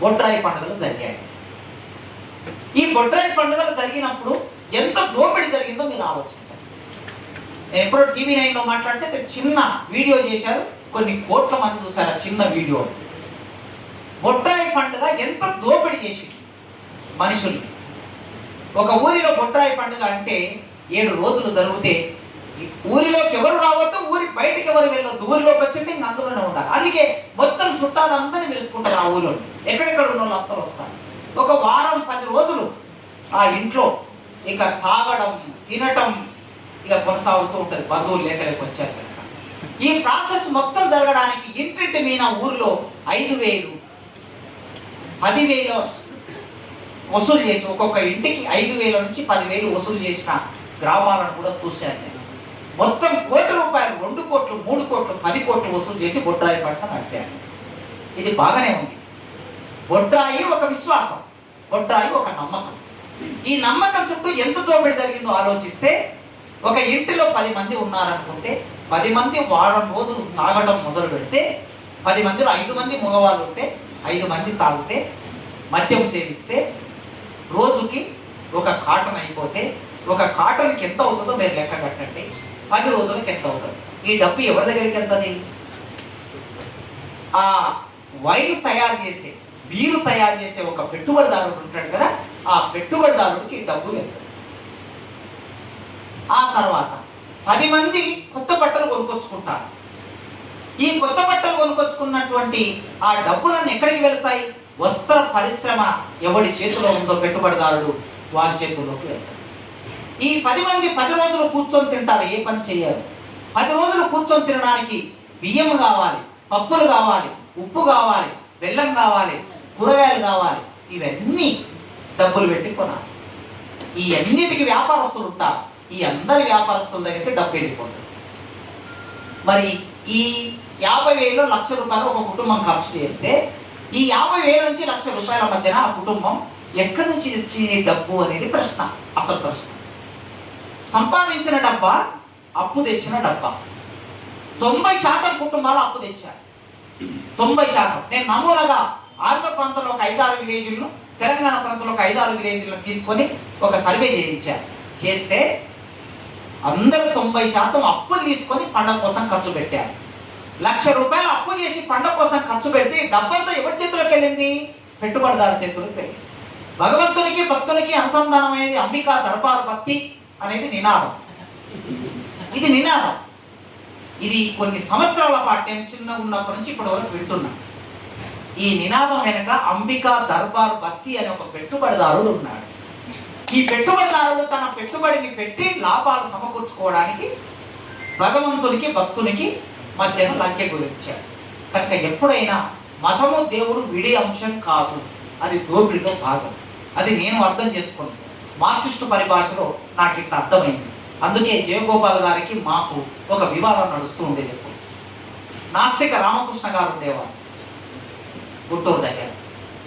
బొడ్రాయి పండుగలు జరిగాయి. ఈ బొడ్రాయి పండుగలు జరిగినప్పుడు ఎంత దోపిడీ జరిగిందో మీరు ఆలోచించండి. నేను ఎప్పుడో టీవీ 9లో మాట్లాడితే చిన్న వీడియో చేశారు, కొన్ని కోట్ల మంది చూశారు ఆ చిన్న వీడియో. బొడ్రాయి పండుగ ఎంత దోపిడీ చేసింది మనుషుల్ని. ఒక ఊరిలో బొడ్రాయి పండుగ అంటే 7 రోజులు జరిగితే ఊరిలోకి ఎవరు రావద్దు, ఊరి బయటికి ఎవరు వెళ్ళొద్దు, ఊరిలోకి వచ్చింటే ఇంక అందులోనే ఉండాలి. అందుకే మొత్తం చుట్టాలందరినీ పిలుచుకుంటారు. ఆ ఊరిలో ఎక్కడెక్కడ ఉన్న వాళ్ళు అందరూ వస్తారు. ఒక వారం 10 రోజులు ఆ ఇంట్లో ఇక తాగడం తినటం ఇక కొనసాగుతూ ఉంటుంది. బంధువులు లేకలేక వచ్చారు కనుక ఈ ప్రాసెస్ మొత్తం జరగడానికి ఇంటింటి మీద ఊరిలో 5,000 10,000 వసూలు చేసి, ఒక్కొక్క ఇంటికి 5,000 నుంచి 10,000 వసూలు చేసిన గ్రామాలను కూడా చూశాను నేను. మొత్తం ₹1 కోటి, 2 కోట్లు, 3 కోట్లు, 10 కోట్లు వసూలు చేసి బొడ్రాయి పండుగ నడిపారు. ఇది బాగానే ఉంది. బొడ్రాయి ఒక విశ్వాసం, బొడ్రాయి ఒక నమ్మకం. ఈ నమ్మకం చుట్టూ ఎంత దోపిడీ జరిగిందో ఆలోచిస్తే, ఒక ఇంటిలో 10 మంది ఉన్నారనుకుంటే 10 మంది వారం రోజులు తాగడం మొదలు పెడితే 10 మందిలో 5 మంది మగవాళ్ళు ఉంటే 5 మంది తాగితే మద్యం సేవిస్తే రోజుకి ఒక కాటన్ అయిపోతే ఒక కాటన్కి ఎంత అవుతుందో మీరు లెక్క కట్టండి. 10 రోజులకి ఎంత అవుతుంది? ఈ డబ్బు ఎవరి దగ్గరికి వెళ్తుంది? ఆ వైన్ తయారు చేసే, బీరు తయారు చేసే ఒక పెట్టుబడిదారుడు ఉంటాడు కదా, ఆ పెట్టుబడిదారుడికి డబ్బులు వెళ్తాయి. ఆ తర్వాత 10 మంది కొత్త బట్టలు కొనుక్కొచ్చుకుంటారు. ఈ కొత్త బట్టలు కొనుక్కొచ్చుకున్నటువంటి ఆ డబ్బులన్నీ ఎక్కడికి వెళ్తాయి? వస్త్ర పరిశ్రమ ఎవడి చేతిలో ఉందో పెట్టుబడిదారుడు వారి చేతుల్లోకి వెళ్తాడు. ఈ 10 మంది 10 రోజులు కూర్చొని తింటారు, ఏ పని చేయాలి. 10 రోజులు కూర్చొని తినడానికి బియ్యం కావాలి, పప్పులు కావాలి, ఉప్పు కావాలి, బెల్లం కావాలి, కూరగాయలు కావాలి. ఇవన్నీ డబ్బులు పెట్టి కొనాలి. ఈ అన్నిటికీ వ్యాపారస్తులు ఉంటారు. ఈ అందరి వ్యాపారస్తుల దగ్గరికి డబ్బు వెళ్ళిపోతుంది. మరి ఈ 50,000 ₹1,00,000 ఒక కుటుంబం ఖర్చు చేస్తే ఈ 50,000 నుంచి ₹1,00,000 మధ్యన ఆ కుటుంబం ఎక్కడి నుంచి తెచ్చింది డబ్బు అనేది ప్రశ్న, అసలు ప్రశ్న. సంపాదించిన డబ్బా, అప్పు తెచ్చిన డబ్బా. 90% కుటుంబాలు అప్పు తెచ్చారు. 90%. నేను నమూనాగా ఆంధ్ర ప్రాంతంలో ఒక 5-6 విలేజ్లను, తెలంగాణ ప్రాంతంలో ఒక 5-6 విలేజ్లను తీసుకొని ఒక సర్వే చేయించారు. చేస్తే అందరూ 90% అప్పులు తీసుకొని పండగ కోసం ఖర్చు పెట్టారు. ₹1,00,000 అప్పు చేసి పండగ కోసం ఖర్చు పెడితే డబ్బంతా ఎవరి చేతులకు వెళ్ళింది? పెట్టుబడిదారు చేతులకు వెళ్ళింది. భగవంతునికి భక్తునికి అనుసంధానం అనేది అంబికా దర్బార్ భక్తి అనేది నినాదం. ఇది నినాదం. ఇది కొన్ని సంవత్సరాల పాటు నేను చిన్నగా ఉన్నప్పటి నుంచి ఇప్పటి వరకు వింటున్నాను. ఈ నినాదం వెనుక అంబికా దర్బార్ భక్తి అనే ఒక పెట్టుబడిదారుడు ఉన్నాడు. ఈ పెట్టుబడిదారుడు తన పెట్టుబడిని పెట్టి లాభాలు సమకూర్చుకోవడానికి భగవంతునికి భక్తునికి మధ్యన లంకె గురించాడు. కనుక ఎప్పుడైనా మతము దేవుడు విడి అంశం కాదు, అది దోపిడిలో భాగం. అది నేను అర్థం చేసుకున్నాను. మార్క్సిస్టు పరిభాషలో నాకు ఇట్లా అర్థమైంది. అందుకే జయగోపాల్ గారికి మాకు ఒక వివాదం నడుస్తూ ఉండేది. నాస్తిక రామకృష్ణ గారు ఉండేవారు గుంటూరు దగ్గర.